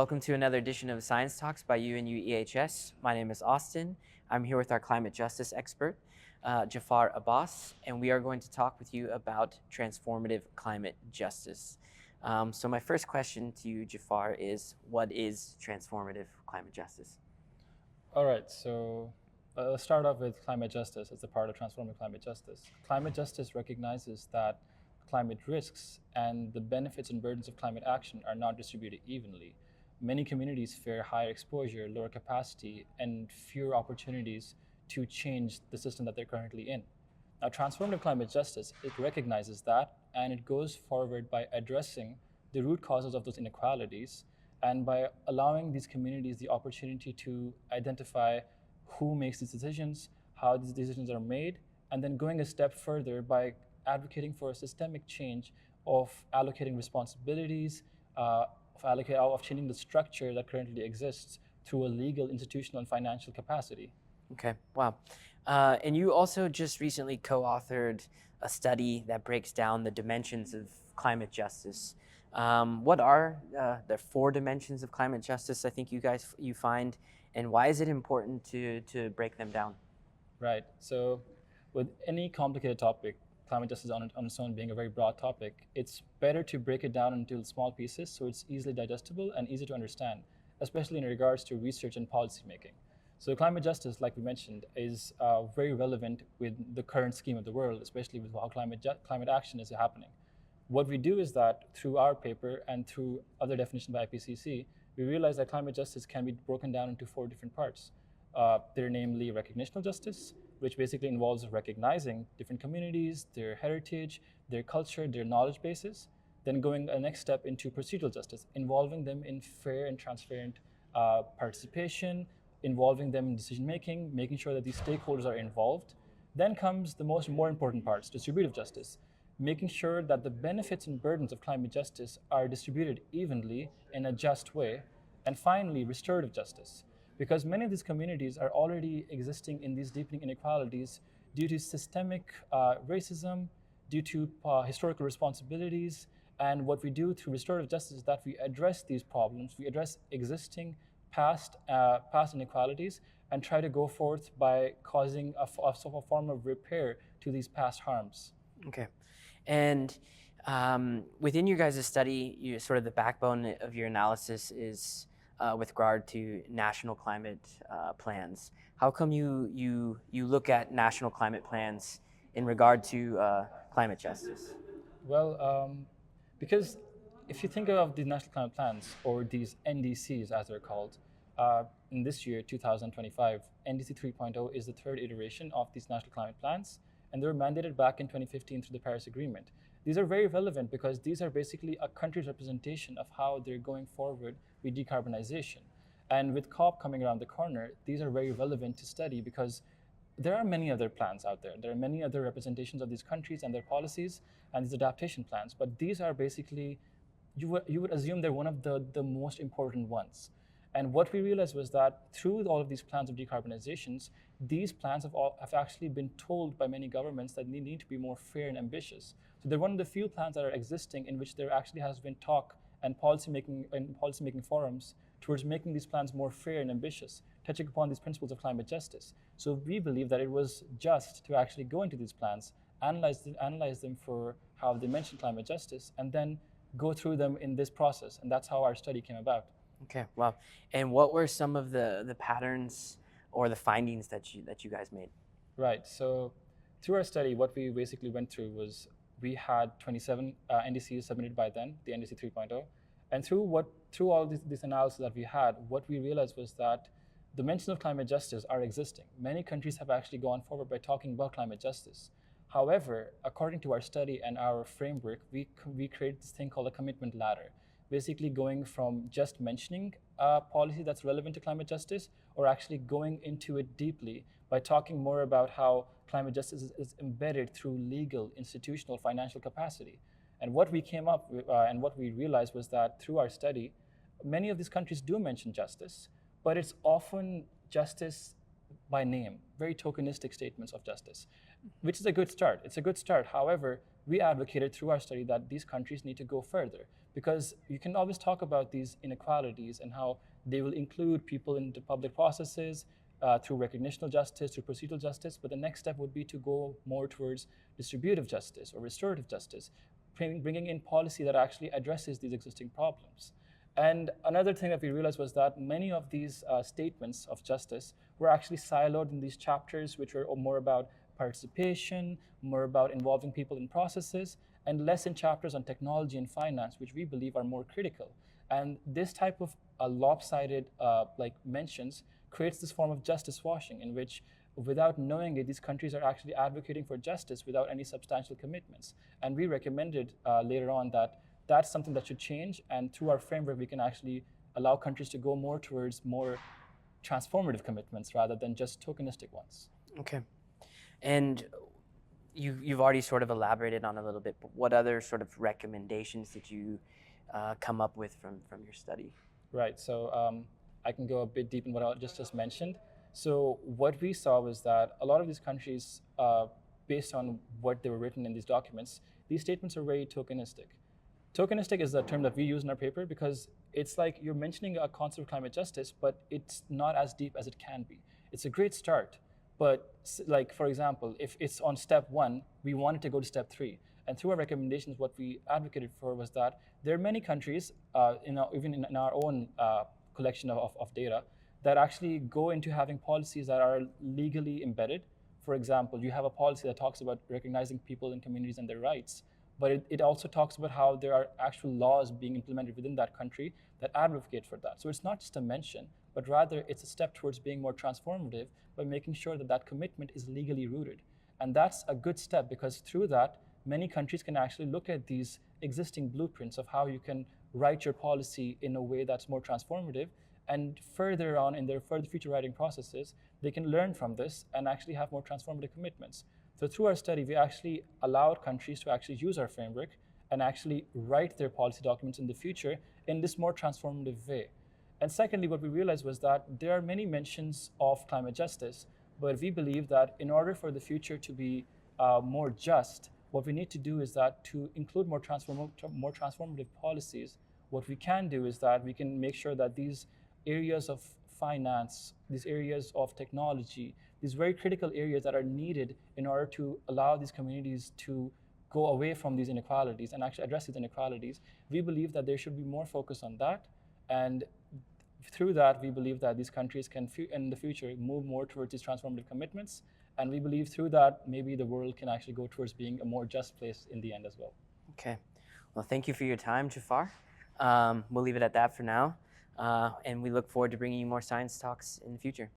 Welcome to another edition of Science Talks by UNU-EHS. My name is Austin. I'm here with our climate justice expert, Jaffar Abbas, and we are going to talk with you about transformative climate justice. So my first question to you, Jaffar, is what is transformative climate justice? All right, so let's start off with climate justice as a part of transforming climate justice. Climate justice recognizes that climate risks and the benefits and burdens of climate action are not distributed evenly. Many communities fear higher exposure, lower capacity, and fewer opportunities to change the system that they're currently in. Now, transformative climate justice, it recognizes that, and it goes forward by addressing the root causes of those inequalities and by allowing these communities the opportunity to identify who makes these decisions, how these decisions are made, and then going a step further by advocating for a systemic change of allocating responsibilities, of changing the structure that currently exists through a legal, institutional, and financial capacity. Okay, wow. And you also just recently co-authored a study that breaks down the dimensions of climate justice. What are the 4 dimensions of climate justice I think you find, and why is it important to break them down? Right, so with any complicated topic, climate justice on its own being a very broad topic, it's better to break it down into small pieces so it's easily digestible and easy to understand, especially in regards to research and policy making. So climate justice, like we mentioned, is very relevant with the current scheme of the world, especially with how climate action is happening. What we do is that through our paper and through other definitions by IPCC, we realize that climate justice can be broken down into 4 different parts. They're namely recognitional justice, which basically involves recognizing different communities, their heritage, their culture, their knowledge bases, then going a next step into procedural justice, involving them in fair and transparent participation, involving them in decision making, making sure that these stakeholders are involved. Then comes the more important parts, distributive justice, making sure that the benefits and burdens of climate justice are distributed evenly in a just way. And finally, restorative justice, because many of these communities are already existing in these deepening inequalities due to systemic racism, due to historical responsibilities. And what we do through restorative justice is that we address these problems, we address existing past inequalities, and try to go forth by causing a form of repair to these past harms. Okay, and within your guys' study, sort of the backbone of your analysis is with regard to national climate plans. How come you look at national climate plans in regard to climate justice? Well, because if you think of these national climate plans, or these NDCs as they're called, in this year, 2025, NDC 3.0 is the 3rd iteration of these national climate plans, and they were mandated back in 2015 through the Paris Agreement. These are very relevant because these are basically a country's representation of how they're going forward with decarbonization. And with COP coming around the corner, these are very relevant to study because there are many other plans out there. There are many other representations of these countries and their policies and these adaptation plans, but these are basically, you would assume they're one of the most important ones. And what we realized was that through all of these plans of decarbonizations, these plans have actually been told by many governments that they need to be more fair and ambitious. So they're one of the few plans that are existing in which there actually has been talk and policymaking forums towards making these plans more fair and ambitious, touching upon these principles of climate justice. So we believe that it was just to actually go into these plans, analyze them for how they mention climate justice, and then go through them in this process. And that's how our study came about. Okay, wow. And what were some of the patterns or the findings that you guys made? Right, so through our study, what we basically went through was we had 27 NDCs submitted by then, the NDC 3.0. And through all this analysis that we had, what we realized was that the mentions of climate justice are existing. Many countries have actually gone forward by talking about climate justice. However, according to our study and our framework, we created this thing called a commitment ladder, basically going from just mentioning a policy that's relevant to climate justice, or actually going into it deeply by talking more about how climate justice is embedded through legal, institutional, financial capacity. And what we came up with, and what we realized was that through our study, many of these countries do mention justice, but it's often justice by name, very tokenistic statements of justice, which is a good start. It's a good start. However, we advocated through our study that these countries need to go further because you can always talk about these inequalities and how they will include people into public processes through recognitional justice, through procedural justice, but the next step would be to go more towards distributive justice or restorative justice, bringing in policy that actually addresses these existing problems. And another thing that we realized was that many of these statements of justice were actually siloed in these chapters, which were more about participation, more about involving people in processes, and less in chapters on technology and finance, which we believe are more critical. And this type of lopsided mentions creates this form of justice washing, in which, without knowing it, these countries are actually advocating for justice without any substantial commitments. And we recommended later on that that's something that should change, and through our framework, we can actually allow countries to go more towards more transformative commitments rather than just tokenistic ones. Okay. And you've already sort of elaborated on a little bit, but what other sort of recommendations did you come up with from your study? Right, so I can go a bit deep in what I just mentioned. So what we saw was that a lot of these countries, based on what they were written in these documents, these statements are very tokenistic. Tokenistic is the term that we use in our paper because it's like you're mentioning a concept of climate justice, but it's not as deep as it can be. It's a great start, but like, for example, if it's on step 1, we wanted to go to step 3. And through our recommendations, what we advocated for was that there are many countries, even in our own collection of data, that actually go into having policies that are legally embedded. For example, you have a policy that talks about recognizing people and communities and their rights, but it also talks about how there are actual laws being implemented within that country that advocate for that. So it's not just a mention, but rather it's a step towards being more transformative by making sure that that commitment is legally rooted. And that's a good step, because through that, many countries can actually look at these existing blueprints of how you can write your policy in a way that's more transformative, and further on in their further future writing processes, they can learn from this and actually have more transformative commitments. So through our study, we actually allowed countries to actually use our framework and actually write their policy documents in the future in this more transformative way. And secondly, what we realized was that there are many mentions of climate justice, but we believe that in order for the future to be more just, what we need to do is that to include more transformative policies, what we can do is that we can make sure that these areas of finance, these areas of technology, these very critical areas that are needed in order to allow these communities to go away from these inequalities and actually address these inequalities, we believe that there should be more focus on that. And through that, we believe that these countries can, in the future, move more towards these transformative commitments. And we believe through that, maybe the world can actually go towards being a more just place in the end as well. Okay. Well, thank you for your time, Jaffar. We'll leave it at that for now. And we look forward to bringing you more science talks in the future.